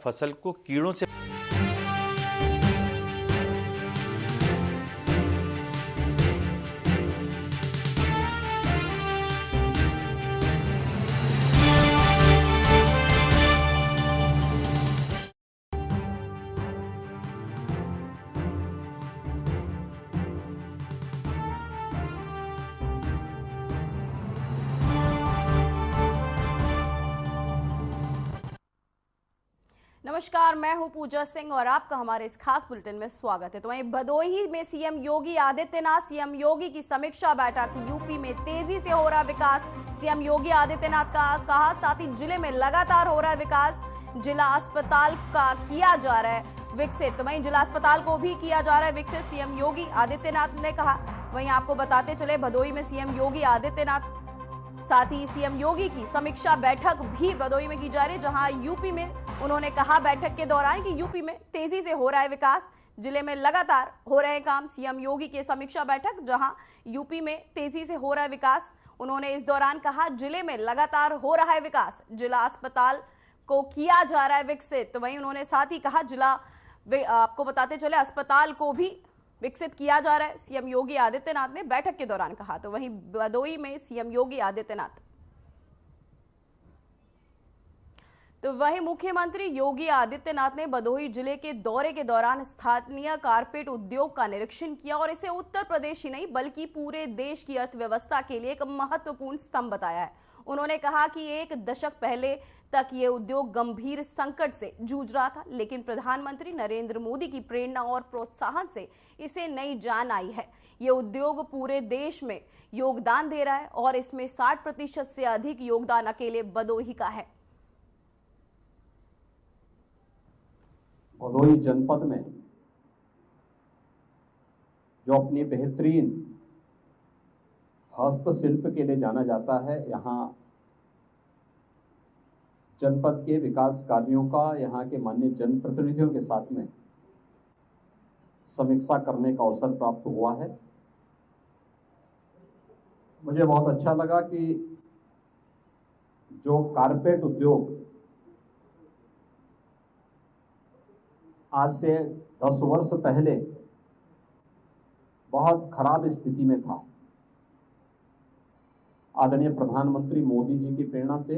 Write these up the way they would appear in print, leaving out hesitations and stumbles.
फसल को कीड़ों से नमस्कार, मैं हूं पूजा सिंह और आपका हमारे इस खास बुलेटिन में स्वागत है। तो वहीं भदोही में सीएम योगी आदित्यनाथ, सीएम योगी की समीक्षा बैठक। यूपी में तेजी से हो रहा विकास, सीएम योगी आदित्यनाथ का कहा। साथ ही जिले में लगातार हो रहा है विकास, जिला अस्पताल का किया जा रहा है विकसित। तो वहीं जिला अस्पताल को भी किया जा रहा है विकसित, सीएम योगी आदित्यनाथ ने कहा। वहीं आपको बताते चले, भदोही में सीएम योगी आदित्यनाथ, साथ ही सीएम योगी की समीक्षा बैठक भी भदोही में की जा रही है, जहां यूपी में उन्होंने कहा बैठक के दौरान कि यूपी में तेजी से हो रहा है विकास, जिले में लगातार हो रहे काम। सीएम योगी की समीक्षा बैठक, जहां यूपी में तेजी से हो रहा है विकास। उन्होंने इस दौरान कहा जिले में लगातार हो रहा है विकास, जिला अस्पताल को किया जा रहा है विकसित। वहीं उन्होंने साथ ही कहा जिला, आपको बताते चले, अस्पताल को भी विकसित किया जा रहा है, सीएम योगी आदित्यनाथ ने बैठक के दौरान कहा। तो वहीं भदोही में सीएम योगी आदित्यनाथ, तो वहीं मुख्यमंत्री योगी आदित्यनाथ ने भदोही जिले के दौरे के दौरान स्थानीय कारपेट उद्योग का निरीक्षण किया और इसे उत्तर प्रदेश ही नहीं बल्कि पूरे देश की अर्थव्यवस्था के लिए एक महत्वपूर्ण स्तंभ बताया है। उन्होंने कहा कि एक दशक पहले तक ये उद्योग गंभीर संकट से जूझ रहा था, लेकिन प्रधानमंत्री नरेंद्र मोदी की प्रेरणा और प्रोत्साहन से इसे नई जान आई है। ये उद्योग पूरे देश में योगदान दे रहा है और इसमें 60% से अधिक योगदान अकेले भदोही का है। भदोही जनपद में जो अपनी बेहतरीन हस्तशिल्प के लिए जाना जाता है, यहाँ जनपद के विकास कार्यों का यहाँ के माननीय जनप्रतिनिधियों के साथ में समीक्षा करने का अवसर प्राप्त हुआ है। मुझे बहुत अच्छा लगा कि जो कारपेट उद्योग आज से 10 वर्ष पहले बहुत खराब स्थिति में था, आदरणीय प्रधानमंत्री मोदी जी की प्रेरणा से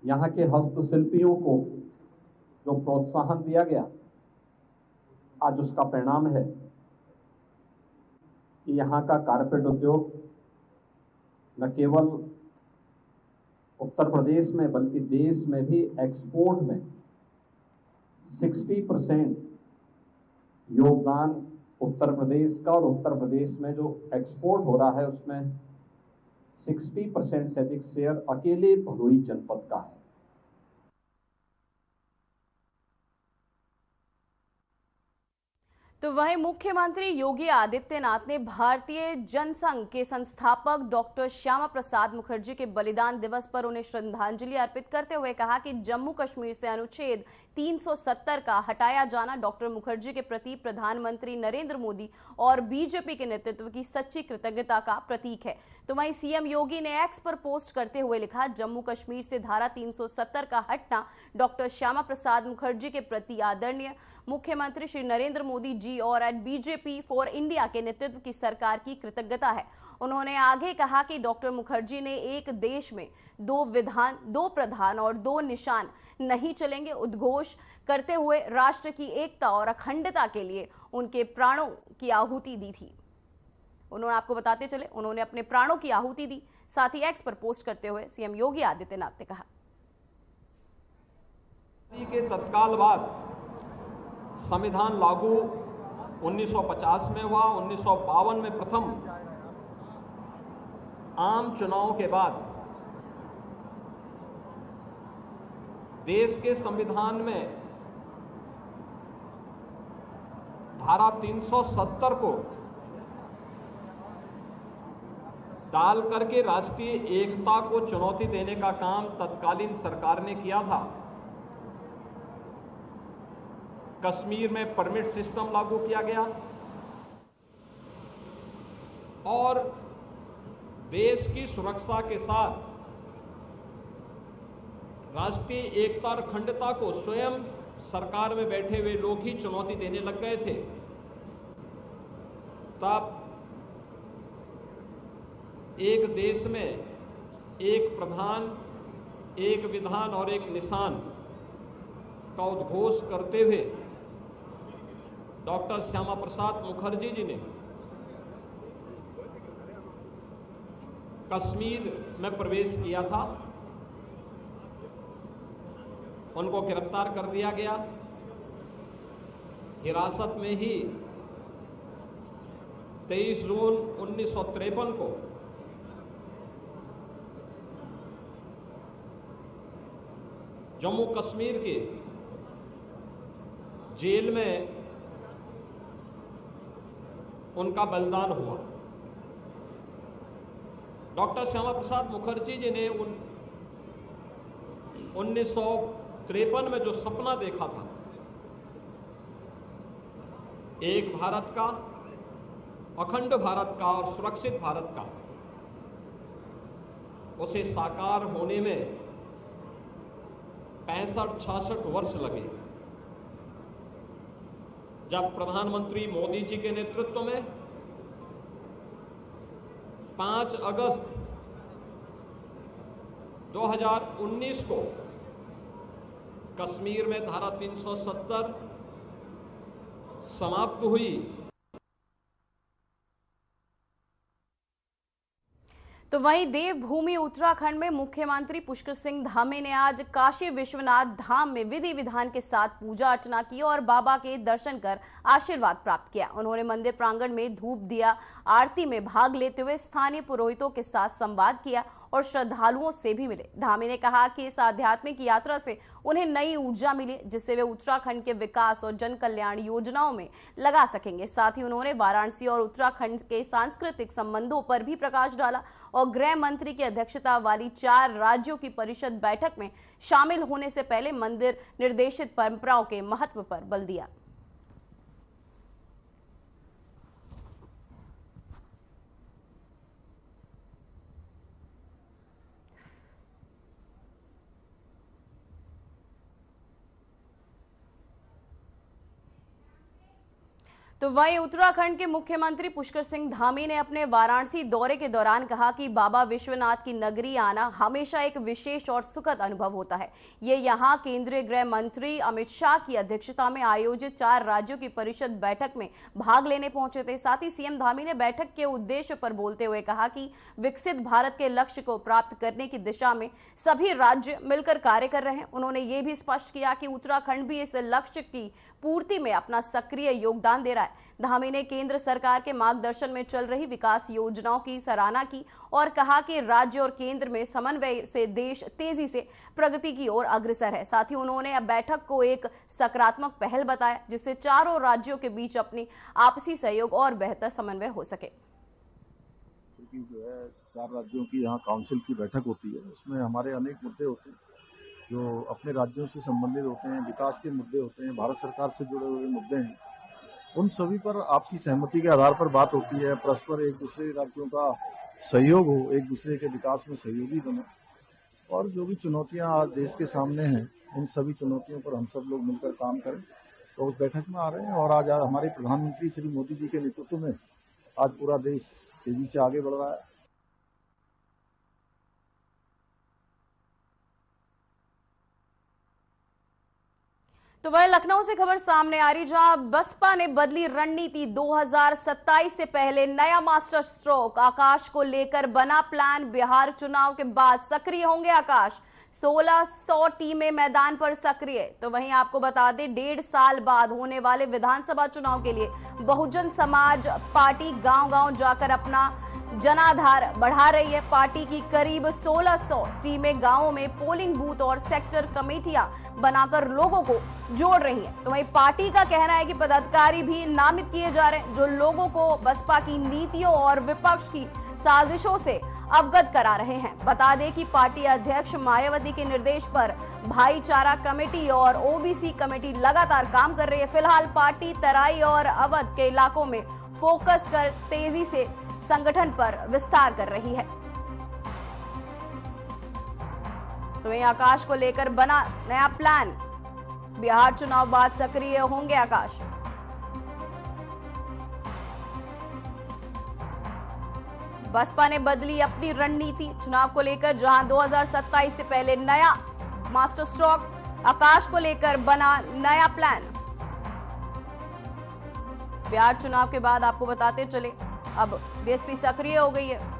यहाँ के हस्तशिल्पियों को जो प्रोत्साहन दिया गया, आज उसका परिणाम है कि यहाँ का कारपेट उद्योग न केवल उत्तर प्रदेश में बल्कि देश में भी एक्सपोर्ट में 60% योगदान उत्तर प्रदेश का, और उत्तर प्रदेश में जो एक्सपोर्ट हो रहा है उसमें 60% से अधिक शेयर अकेले भदोही जनपद का है। तो वहीं मुख्यमंत्री योगी आदित्यनाथ ने भारतीय जनसंघ के संस्थापक डॉक्टर श्यामा प्रसाद मुखर्जी के बलिदान दिवस पर उन्हें श्रद्धांजलि अर्पित करते हुए कहा कि जम्मू कश्मीर से अनुच्छेद 370 का हटाया जाना डॉक्टर मुखर्जी के प्रति प्रधानमंत्री नरेंद्र मोदी और बीजेपी के नेतृत्व की सच्ची कृतज्ञता का प्रतीक है। तो वहीं सीएम योगी ने एक्स पर पोस्ट करते हुए लिखा, जम्मू कश्मीर से धारा 370 का हटना डॉक्टर श्यामा प्रसाद मुखर्जी के प्रति आदरणीय मुख्यमंत्री श्री नरेंद्र मोदी जी और एट बीजेपी फॉर इंडिया के नेतृत्व की सरकार की कृतज्ञता है। उन्होंने आगे कहा कि डॉक्टर मुखर्जी ने एक देश में 2 विधान, 2 प्रधान और 2 निशान नहीं चलेंगे उद्घोष करते हुए राष्ट्र की एकता और अखंडता के लिए उनके प्राणों की आहुति दी थी। उन्होंने, आपको बताते चले, उन्होंने अपने प्राणों की आहुति दी। साथ ही एक्स पर पोस्ट करते हुए सीएम योगी आदित्यनाथ ने कहा के तत्काल बाद संविधान लागू 1950 में हुआ। 1952 में प्रथम आम चुनाव के बाद देश के संविधान में धारा 370 को डाल करके राष्ट्रीय एकता को चुनौती देने का काम तत्कालीन सरकार ने किया था। कश्मीर में परमिट सिस्टम लागू किया गया और देश की सुरक्षा के साथ राष्ट्रीय एकता और अखंडता को स्वयं सरकार में बैठे हुए लोग ही चुनौती देने लग गए थे, तब एक देश में एक प्रधान, एक विधान और एक निशान का उद्घोष करते हुए डॉक्टर श्यामा प्रसाद मुखर्जी जी ने कश्मीर में प्रवेश किया था। उनको गिरफ्तार कर दिया गया। हिरासत में ही 23 जून 1953 को जम्मू कश्मीर के जेल में उनका बलिदान हुआ। डॉक्टर श्यामा प्रसाद मुखर्जी जी ने 1953 में जो सपना देखा था, एक भारत का, अखंड भारत का और सुरक्षित भारत का, उसे साकार होने में 65-66 वर्ष लगे। जब प्रधानमंत्री मोदी जी के नेतृत्व में 5 अगस्त 2019 को कश्मीर में धारा 370 समाप्त हुई, तो वहीं देवभूमि उत्तराखंड में मुख्यमंत्री पुष्कर सिंह धामी ने आज काशी विश्वनाथ धाम में विधि विधान के साथ पूजा अर्चना की और बाबा के दर्शन कर आशीर्वाद प्राप्त किया। उन्होंने मंदिर प्रांगण में धूप दिया आरती में भाग लेते हुए स्थानीय पुरोहितों के साथ संवाद किया और श्रद्धालुओं से भी मिले। धामी ने कहा कि इस आध्यात्मिक यात्रा से उन्हें नई ऊर्जा मिली, जिससे वे उत्तराखंड के विकास और जन कल्याण योजनाओं में लगा सकेंगे। साथ ही उन्होंने वाराणसी और उत्तराखंड के सांस्कृतिक संबंधों पर भी प्रकाश डाला और गृह मंत्री की अध्यक्षता वाली 4 राज्यों की परिषद बैठक में शामिल होने से पहले मंदिर निर्देशित परंपराओं के महत्व पर बल दिया। तो वहीं उत्तराखंड के मुख्यमंत्री पुष्कर सिंह धामी ने अपने वाराणसी दौरे के दौरान कहा कि बाबा विश्वनाथ की नगरी आना हमेशा एक विशेष और सुखद अनुभव होता है। ये यहां केंद्रीय गृह मंत्री अमित शाह की अध्यक्षता में आयोजित 4 राज्यों की परिषद बैठक में भाग लेने पहुंचे थे। साथ ही सीएम धामी ने बैठक के उद्देश्य पर बोलते हुए कहा कि विकसित भारत के लक्ष्य को प्राप्त करने की दिशा में सभी राज्य मिलकर कार्य कर रहे हैं। उन्होंने ये भी स्पष्ट किया कि उत्तराखंड भी इस लक्ष्य की पूर्ति में अपना सक्रिय योगदान दे रहा है। धामी ने केंद्र सरकार के मार्गदर्शन में चल रही विकास योजनाओं की सराहना की और कहा कि राज्य और केंद्र में समन्वय से देश तेजी से प्रगति की ओर अग्रसर है। साथ ही उन्होंने अब बैठक को एक सकारात्मक पहल बताया, जिससे चारों राज्यों के बीच अपनी आपसी सहयोग और बेहतर समन्वय हो सके। जो है 4 राज्यों की यहाँ काउंसिल की बैठक होती है, उसमें हमारे अनेक मुद्दे होते हैं जो अपने राज्यों से संबंधित होते हैं, विकास के मुद्दे होते हैं, भारत सरकार से जुड़े हुए मुद्दे हैं। उन सभी पर आपसी सहमति के आधार पर बात होती है। परस्पर एक दूसरे राज्यों का सहयोग हो, एक दूसरे के विकास में सहयोगी बने और जो भी चुनौतियां आज देश के सामने हैं, इन सभी चुनौतियों पर हम सब लोग मिलकर काम करें। तो उस बैठक में आ रहे हैं और आज हमारे प्रधानमंत्री श्री मोदी जी के नेतृत्व में आज पूरा देश तेजी से आगे बढ़ रहा है। तो वह लखनऊ से खबर सामने आ रही, जहां बसपा ने बदली रणनीति। 2027 से पहले नया मास्टर स्ट्रोक आकाश को लेकर बना प्लान। बिहार चुनाव के बाद सक्रिय होंगे आकाश। 1600 टीमें मैदान पर सक्रिय। तो वहीं आपको बता दें, 1.5 साल बाद होने वाले विधानसभा चुनाव के लिए बहुजन समाज पार्टी गांव-गांव जाकर अपना जनाधार बढ़ा रही है। पार्टी की करीब 1600 टीमें गांवों में पोलिंग बूथ और सेक्टर कमेटियां बनाकर लोगों को जोड़ रही हैं। तो वहीं पार्टी का कहना है कि पदाधिकारी भी नामित किए जा रहे हैं, जो लोगों को बसपा की नीतियों और विपक्ष की साजिशों से अवगत करा रहे हैं। बता दें कि पार्टी अध्यक्ष मायावती के निर्देश पर भाईचारा कमेटी और ओबीसी कमेटी लगातार काम कर रही है। फिलहाल पार्टी तराई और अवध के इलाकों में फोकस कर तेजी से संगठन पर विस्तार कर रही है। तो वहीं आकाश को लेकर बना नया प्लान। बिहार चुनाव बाद सक्रिय होंगे आकाश। बसपा ने बदली अपनी रणनीति चुनाव को लेकर, जहां 2027 से पहले नया मास्टर स्ट्रोक, आकाश को लेकर बना नया प्लान। बिहार चुनाव के बाद आपको बताते चले, अब बीएसपी सक्रिय हो गई है।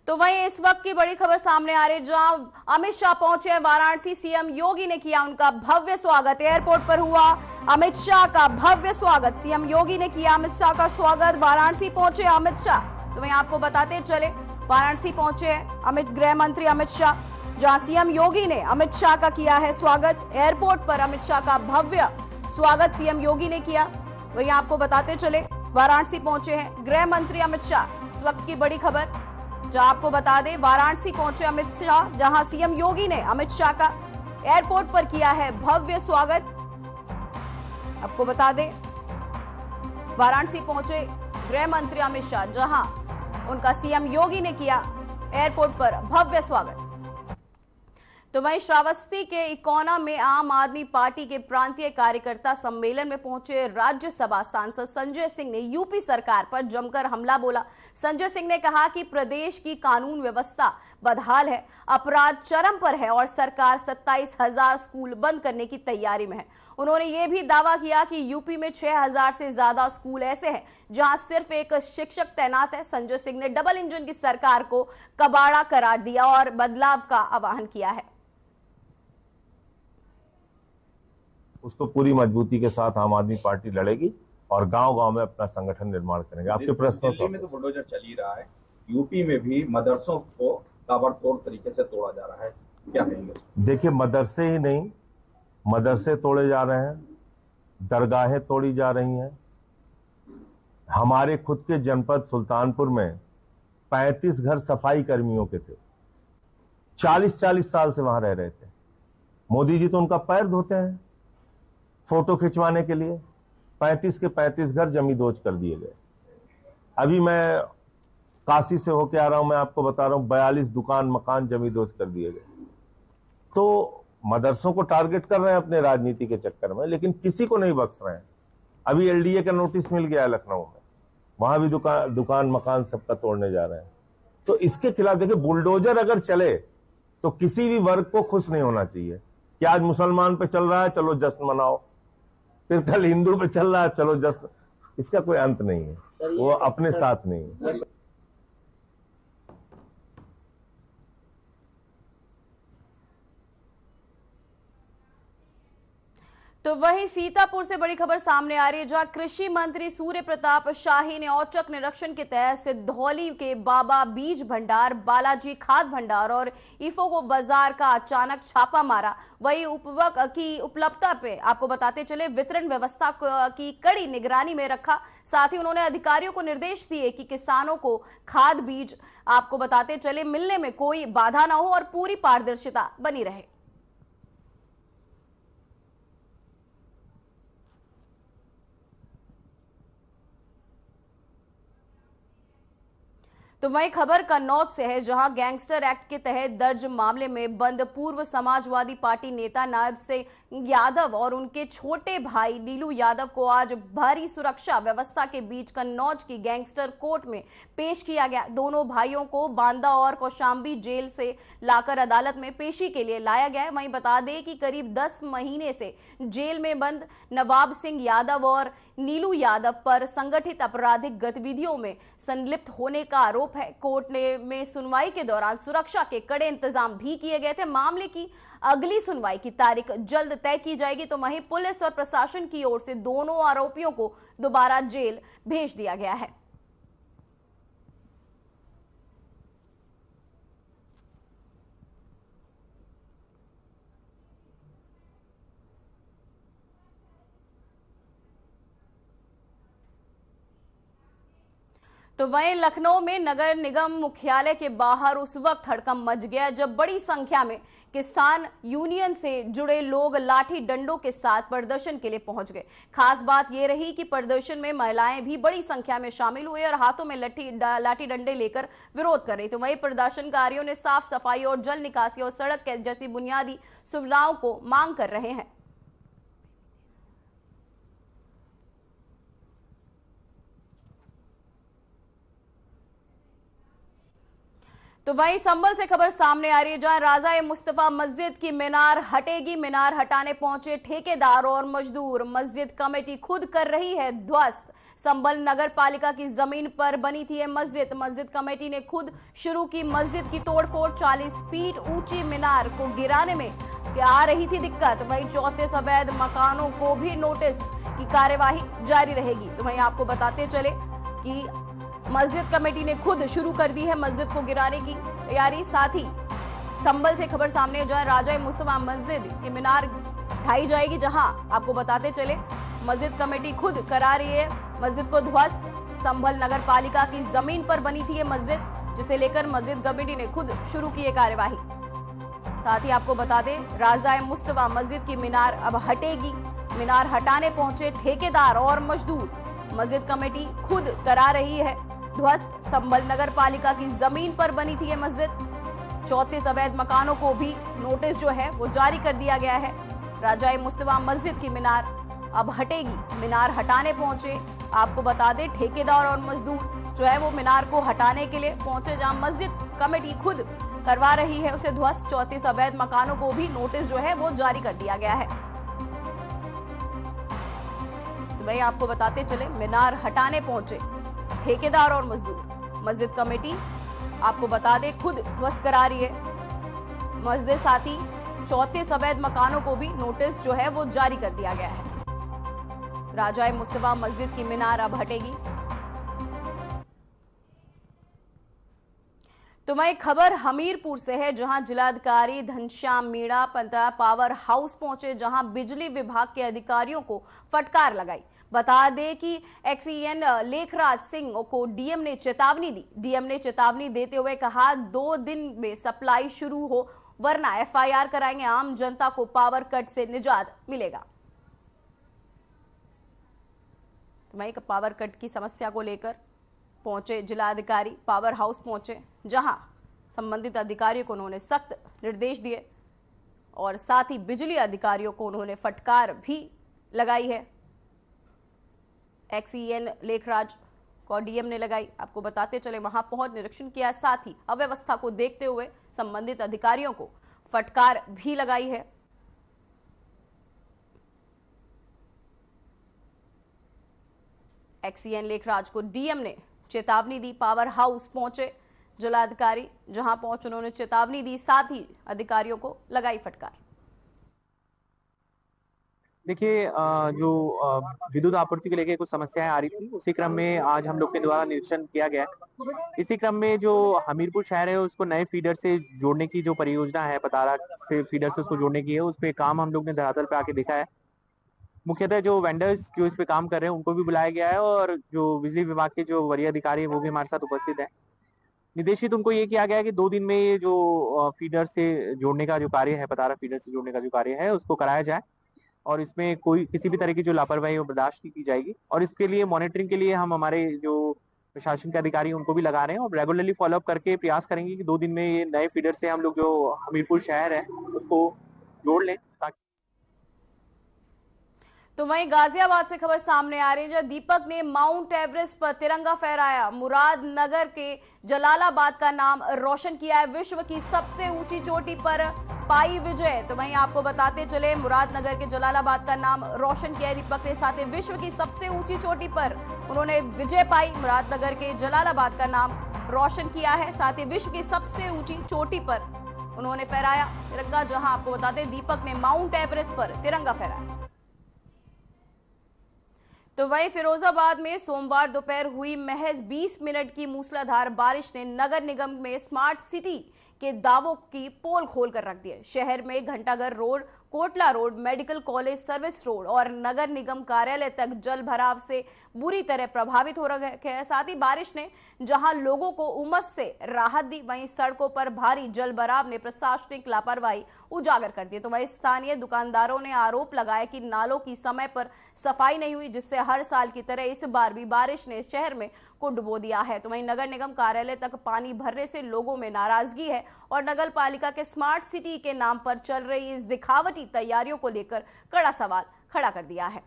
तो वहीं इस वक्त की बड़ी खबर सामने आ रही है, जहां अमित शाह पहुंचे हैं वाराणसी। सीएम योगी ने किया उनका भव्य स्वागत। एयरपोर्ट पर हुआ अमित शाह का भव्य स्वागत। सीएम योगी ने किया अमित शाह का स्वागत। वाराणसी पहुंचे अमित शाह। तो वहीं आपको बताते चले, वाराणसी पहुंचे हैं गृह मंत्री अमित शाह, जहां सीएम योगी ने अमित शाह का किया है स्वागत। एयरपोर्ट पर अमित शाह का भव्य स्वागत सीएम योगी ने किया। वहीं आपको बताते चले, वाराणसी पहुंचे हैं गृह मंत्री अमित शाह। इस वक्त की बड़ी खबर, जहां आपको बता दें, वाराणसी पहुंचे अमित शाह, जहां सीएम योगी ने अमित शाह का एयरपोर्ट पर किया है भव्य स्वागत। आपको बता दें, वाराणसी पहुंचे गृह मंत्री अमित शाह, जहां उनका सीएम योगी ने किया एयरपोर्ट पर भव्य स्वागत। तो वहीं श्रावस्ती के इकोना में आम आदमी पार्टी के प्रांतीय कार्यकर्ता सम्मेलन में पहुंचे राज्यसभा सांसद संजय सिंह ने यूपी सरकार पर जमकर हमला बोला। संजय सिंह ने कहा कि प्रदेश की कानून व्यवस्था बदहाल है, अपराध चरम पर है और सरकार 27,000 स्कूल बंद करने की तैयारी में है। उन्होंने ये भी दावा किया कि यूपी में 6,000 से ज्यादा स्कूल ऐसे हैं जहां सिर्फ एक शिक्षक तैनात है। संजय सिंह ने डबल इंजन की सरकार को कबाड़ा करार दिया और बदलाव का आह्वान किया है। उसको पूरी मजबूती के साथ आम आदमी पार्टी लड़ेगी और गांव-गांव में अपना संगठन निर्माण करेंगे। आपके प्रश्नों दिल्ली में तो बुलडोजर चल ही रहा है, यूपी में भी मदरसों को ताबड़तोड़ तरीके से तोड़ा जा रहा है, क्या कहेंगे? देखिए, मदरसे ही नहीं, मदरसे तोड़े जा रहे हैं, दरगाहें तोड़ी जा रही हैं। हमारे खुद के जनपद सुल्तानपुर में 35 घर सफाई कर्मियों के थे, 40-40 साल से वहां रह रहे थे। मोदी जी तो उनका पैर धोते हैं फोटो खिंचवाने के लिए। 35 के 35 घर जमींदोज कर दिए गए। अभी मैं काशी से होके आ रहा हूं, मैं आपको बता रहा हूं 42 दुकान मकान जमींदोज कर दिए गए। तो मदरसों को टारगेट कर रहे हैं अपने राजनीति के चक्कर में, लेकिन किसी को नहीं बख्श रहे हैं। अभी एलडीए का नोटिस मिल गया है लखनऊ में, वहां भी दुकान मकान सबका तोड़ने जा रहे हैं। तो इसके खिलाफ देखिए, बुलडोजर अगर चले तो किसी भी वर्ग को खुश नहीं होना चाहिए कि आज मुसलमान पे चल रहा है, चलो जश्न मनाओ, फिर कल हिंदू पे चल रहा है, चलो जश्न। इसका कोई अंत नहीं है, वो अपने साथ नहीं है। तो वहीं सीतापुर से बड़ी खबर सामने आ रही है, जहां कृषि मंत्री सूर्य प्रताप शाही ने औचक निरीक्षण के तहत सिद्धौली के बाबा बीज भंडार, बालाजी खाद भंडार और इफोको बाजार का अचानक छापा मारा। वहीं उपभोग की उपलब्धता पे आपको बताते चले, वितरण व्यवस्था की कड़ी निगरानी में रखा। साथ ही उन्होंने अधिकारियों को निर्देश दिए कि किसानों को खाद बीज आपको बताते चले मिलने में कोई बाधा ना हो और पूरी पारदर्शिता बनी रहे। तो वहीं खबर कन्नौज से है, जहां गैंगस्टर एक्ट के तहत दर्ज मामले में बंद पूर्व समाजवादी पार्टी नेता नायब सिंह यादव और उनके छोटे भाई नीलू यादव को आज भारी सुरक्षा व्यवस्था के बीच कन्नौज की गैंगस्टर कोर्ट में पेश किया गया। दोनों भाइयों को बांदा और कौशाम्बी जेल से लाकर अदालत में पेशी के लिए लाया गया। वहीं बता दें कि करीब 10 महीने से जेल में बंद नवाब सिंह यादव और नीलू यादव पर संगठित आपराधिक गतिविधियों में संलिप्त होने का आरोप है। कोर्ट में सुनवाई के दौरान सुरक्षा के कड़े इंतजाम भी किए गए थे। मामले की अगली सुनवाई की तारीख जल्द तय की जाएगी। तो वहीं पुलिस और प्रशासन की ओर से दोनों आरोपियों को दोबारा जेल भेज दिया गया है। तो वहीं लखनऊ में नगर निगम मुख्यालय के बाहर उस वक्त हड़कंप मच गया जब बड़ी संख्या में किसान यूनियन से जुड़े लोग लाठी डंडों के साथ प्रदर्शन के लिए पहुंच गए। खास बात यह रही कि प्रदर्शन में महिलाएं भी बड़ी संख्या में शामिल हुए और हाथों में लाठी डंडे लेकर विरोध कर रही। तो वहीं प्रदर्शनकारियों ने साफ सफाई और जल निकासी और सड़क जैसी बुनियादी सुविधाओं को मांग कर रहे हैं। तो वहीं संभल से खबर सामने आ रही है जहां राजा मुस्तफा मस्जिद की मीनार हटेगी। मीनार हटाने पहुंचे ठेकेदार और मजदूर। मस्जिद कमेटी खुद कर रही है ध्वस्त। संभल नगर पालिका की जमीन पर बनी थी ये मस्जिद। मस्जिद कमेटी ने खुद शुरू की मस्जिद की तोड़फोड़। 40 फीट ऊंची मीनार को गिराने में आ रही थी दिक्कत। वहीं 34 अवैध मकानों को भी नोटिस की कार्यवाही जारी रहेगी। तो वहीं आपको बताते चले कि मस्जिद कमेटी ने खुद शुरू कर दी है मस्जिद को गिराने की तैयारी। साथ ही संभल से खबर सामने जहां राजा मुस्तफा मस्जिद की मीनार ढाई जाएगी, जहां आपको बताते चले मस्जिद कमेटी खुद करा रही है मस्जिद को ध्वस्त। संभल नगर पालिका की जमीन पर बनी थी ये मस्जिद, जिसे लेकर मस्जिद कमेटी ने खुद शुरू की है कार्यवाही। साथ ही आपको बता दें राजा मुस्तफा मस्जिद की मीनार अब हटेगी। मीनार हटाने पहुंचे ठेकेदार और मजदूर। मस्जिद कमेटी खुद करा रही है ध्वस्त। संभल नगर पालिका की जमीन पर बनी थी ये मस्जिद। 34 अवैध मकानों को भी नोटिस जो है वो जारी कर दिया गया है। राजा मुस्तफा मस्जिद की मीनार अब हटेगी। मीनार हटाने पहुंचे आपको बता दें ठेकेदार और मजदूर जो है वो मीनार को हटाने के लिए पहुंचे, जहां मस्जिद कमेटी खुद करवा रही है उसे ध्वस्त। 34 अवैध मकानों को भी नोटिस जो है वो जारी कर दिया गया है। तो भाई आपको बताते चले मीनार हटाने पहुंचे ठेकेदार और मजदूर। मस्जिद कमेटी आपको बता दें खुद ध्वस्त करा रही है मस्जिद। साथ ही 34 अवैध मकानों को भी नोटिस जो है वो जारी कर दिया गया है। राजा मुस्तफा मस्जिद की मीनार अब हटेगी। तो वही खबर हमीरपुर से है जहां जिलाधिकारी घनश्याम मीणा पंतरा पावर हाउस पहुंचे, जहां बिजली विभाग के अधिकारियों को फटकार लगाई। बता दें कि एक्सीएन लेखराज सिंह को डीएम ने चेतावनी दी। डीएम ने चेतावनी देते हुए कहा 2 दिन में सप्लाई शुरू हो वरना एफआईआर कराएंगे। आम जनता को पावर कट से निजात मिलेगा। तो वहीं पावर कट की समस्या को लेकर पहुंचे जिलाधिकारी पावर हाउस पहुंचे, जहां संबंधित अधिकारियों को उन्होंने सख्त निर्देश दिए और साथ ही बिजली अधिकारियों को उन्होंने फटकार भी लगाई है। एक्सीएन लेखराज को डीएम ने लगाई। आपको बताते चले वहां पहुंच निरीक्षण किया, साथ ही अव्यवस्था को देखते हुए संबंधित अधिकारियों को फटकार भी लगाई है। एक्सीएन लेखराज को डीएम ने चेतावनी दी। पावर हाउस पहुंचे जिलाधिकारी, जहां पहुंच उन्होंने चेतावनी दी, साथ ही अधिकारियों को लगाई फटकार। देखिए जो विद्युत आपूर्ति को लेकर कुछ समस्याएं आ रही थी, उसी क्रम में आज हम लोग के द्वारा निरीक्षण किया गया। इसी क्रम में जो हमीरपुर शहर है उसको नए फीडर से जोड़ने की जो परियोजना है, पतारा से फीडर से उसको जोड़ने की है, उस पे काम हम लोग ने धरातल पे आके देखा है। मुख्यतः जो वेंडर्स जो इस पे काम कर रहे हैं उनको भी बुलाया गया है और जो बिजली विभाग के जो वरीय अधिकारी है वो भी हमारे साथ उपस्थित है। निर्देशित उनको ये किया गया है कि 2 दिन में ये जो फीडर से जोड़ने का जो कार्य है, पतारा फीडर से जोड़ने का जो कार्य है उसको कराया जाए और इसमें कोई किसी भी तरह की जो लापरवाही वो बर्दाश्त नहीं की जाएगी। और इसके लिए मॉनिटरिंग के लिए हम हमारे जो प्रशासन के अधिकारी उनको भी लगा रहे हैं और रेगुलरली फॉलोअप करके प्रयास करेंगे कि 2 दिन में ये नए फीडर से हम लोग जो हमीरपुर शहर है उसको जोड़ लें। तो वहीं गाजियाबाद से खबर सामने आ रही है जहां दीपक ने माउंट एवरेस्ट पर तिरंगा फहराया। मुरादनगर के जलालाबाद का नाम रोशन किया है। विश्व की सबसे ऊंची चोटी पर पाई विजय। तो वहीं आपको बताते चले मुरादनगर के जलालाबाद का नाम रोशन किया है दीपक ने। साथ ही विश्व की सबसे ऊंची चोटी पर उन्होंने विजय पाई। मुरादनगर के जलालाबाद का नाम रोशन किया है। साथ ही विश्व की सबसे ऊंची चोटी पर उन्होंने फहराया तिरंगा, जहां आपको बताते दीपक ने माउंट एवरेस्ट पर तिरंगा फहराया। तो वहीं फिरोजाबाद में सोमवार दोपहर हुई महज 20 मिनट की मूसलाधार बारिश ने नगर निगम में स्मार्ट सिटी के दावों की पोल खोल कर रख दी है। शहर में Ghantaghar road, Kotla road, medical college, service road और नगर निगम कार्यालय तक जल भराव से बुरी तरह प्रभावित हो रहे हैं। साथ ही बारिश ने जहां लोगों को उमस से राहत दी, वहीं सड़कों पर भारी जल भराव ने प्रशासनिक लापरवाही उजागर कर दी। तो वहीं स्थानीय दुकानदारों ने आरोप लगाया कि नालों की समय पर सफाई नहीं हुई, जिससे हर साल की तरह इस बार भी बारिश ने शहर में को डुबो दिया है। तो वहीं नगर निगम कार्यालय तक पानी भरने से लोगों में नाराजगी है और नगर पालिका के स्मार्ट सिटी के नाम पर चल रही इस दिखावटी तैयारियों को लेकर कड़ा सवाल खड़ा कर दिया है।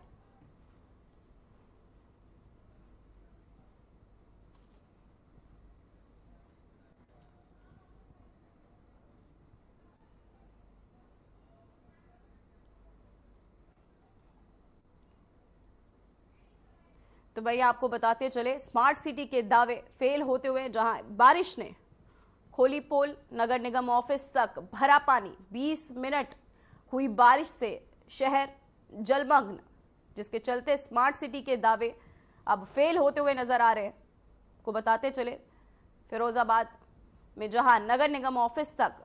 तो भैया आपको बताते चले, स्मार्ट सिटी के दावे फेल होते हुए जहां बारिश ने खोली पोल, नगर निगम ऑफिस तक भरा पानी, 20 मिनट हुई बारिश से शहर जलमग्न, जिसके चलते स्मार्ट सिटी के दावे अब फेल होते हुए नजर आ रहे हैं। को बताते चले, फिरोजाबाद में जहां नगर निगम ऑफिस तक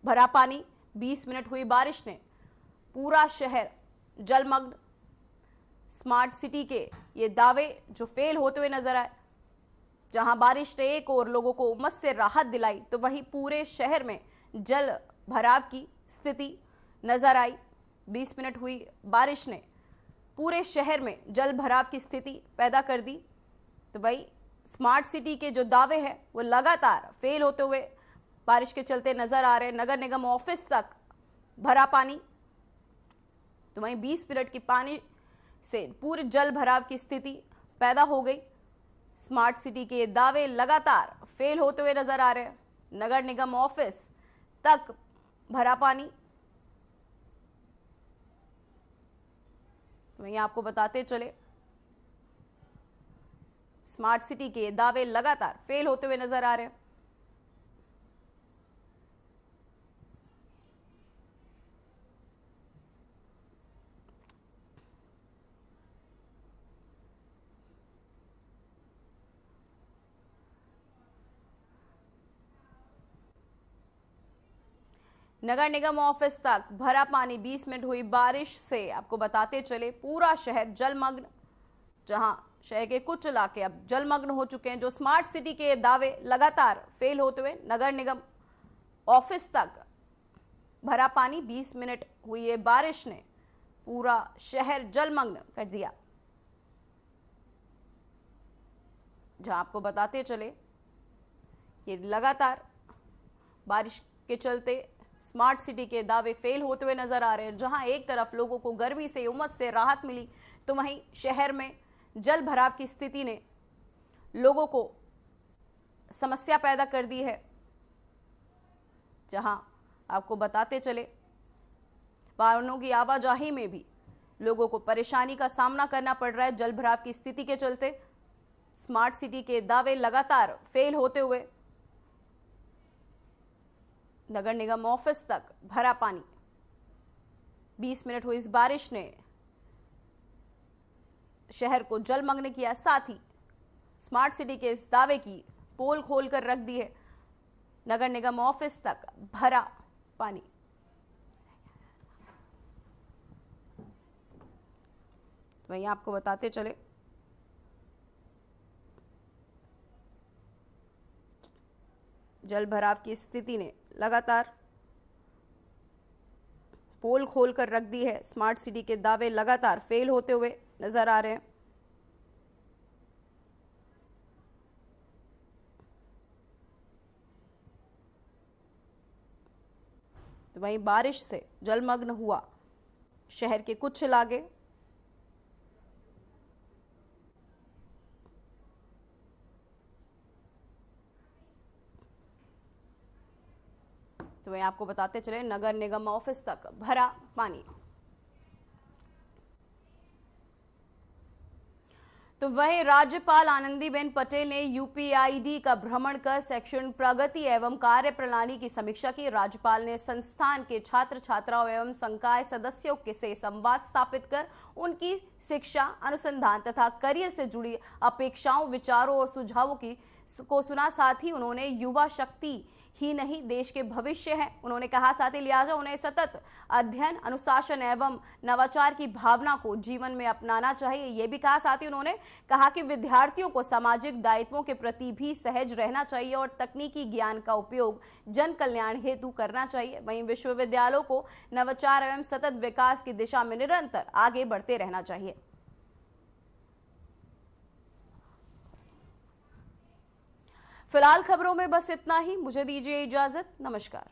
भरा पानी, 20 मिनट हुई बारिश ने पूरा शहर जलमग्न। स्मार्ट सिटी के ये दावे जो फेल होते हुए नजर आए, जहां बारिश ने एक और लोगों को उमस से राहत दिलाई, तो वहीं पूरे शहर में जल भराव की स्थिति नजर आई। 20 मिनट हुई बारिश ने पूरे शहर में जल भराव की स्थिति पैदा कर दी। तो वही स्मार्ट सिटी के जो दावे हैं वो लगातार फेल होते हुए बारिश के चलते नजर आ रहे हैं। नगर निगम ऑफिस तक भरा पानी, तो वहीं 20 मिनट की पानी से पूरे जल भराव की स्थिति पैदा हो गई। स्मार्ट सिटी के दावे लगातार फेल होते हुए नजर आ रहे हैं। नगर निगम ऑफिस तक भरा पानी, वहीं आपको बताते चले, स्मार्ट सिटी के दावे लगातार फेल होते हुए नजर आ रहे हैं। नगर निगम ऑफिस तक भरा पानी, 20 मिनट हुई बारिश से आपको बताते चले पूरा शहर जलमग्न, जहां शहर के कुछ इलाके अब जलमग्न हो चुके हैं। जो स्मार्ट सिटी के दावे लगातार फेल होते हुए नगर निगम ऑफिस तक भरा पानी, 20 मिनट हुई ये बारिश ने पूरा शहर जलमग्न कर दिया। जहां आपको बताते चले, ये लगातार बारिश के चलते स्मार्ट सिटी के दावे फेल होते हुए नजर आ रहे हैं। जहां एक तरफ लोगों को गर्मी से, उमस से राहत मिली, तो वहीं शहर में जल भराव की स्थिति ने लोगों को समस्या पैदा कर दी है। जहां आपको बताते चले, वाहनों की आवाजाही में भी लोगों को परेशानी का सामना करना पड़ रहा है जल भराव की स्थिति के चलते। स्मार्ट सिटी के दावे लगातार फेल होते हुए नगर निगम ऑफिस तक भरा पानी, 20 मिनट हुई इस बारिश ने शहर को जलमग्न किया। साथ ही स्मार्ट सिटी के इस दावे की पोल खोलकर रख दी है। नगर निगम ऑफिस तक भरा पानी। वहीं आपको बताते चले, जल भराव की स्थिति ने लगातार पोल खोलकर रख दी है। स्मार्ट सिटी के दावे लगातार फेल होते हुए नजर आ रहे हैं। तो वहीं बारिश से जलमग्न हुआ शहर के कुछ इलाके। तो वहीं आपको बताते चले, नगर निगम ऑफिस तक भरा पानी। तो वहीं राज्यपाल आनंदीबेन पटेल ने यूपीआईडी का भ्रमण कर शैक्षणिक प्रगति एवं कार्य प्रणाली की समीक्षा की। राज्यपाल ने संस्थान के छात्र छात्राओं एवं संकाय सदस्यों के से संवाद स्थापित कर उनकी शिक्षा, अनुसंधान तथा करियर से जुड़ी अपेक्षाओं, विचारों और सुझावों को सुना। साथ ही उन्होंने युवा शक्ति ही नहीं देश के भविष्य हैं। उन्होंने कहा साथ ही लिहाजा उन्हें सतत अध्ययन, अनुशासन एवं नवाचार की भावना को जीवन में अपनाना चाहिए। ये भी कहा। साथ ही उन्होंने कहा कि विद्यार्थियों को सामाजिक दायित्वों के प्रति भी सहज रहना चाहिए और तकनीकी ज्ञान का उपयोग जन कल्याण हेतु करना चाहिए। वहीं विश्वविद्यालयों को नवाचार एवं सतत विकास की दिशा में निरंतर आगे बढ़ते रहना चाहिए। फिलहाल खबरों में बस इतना ही। मुझे दीजिए इजाजत। नमस्कार।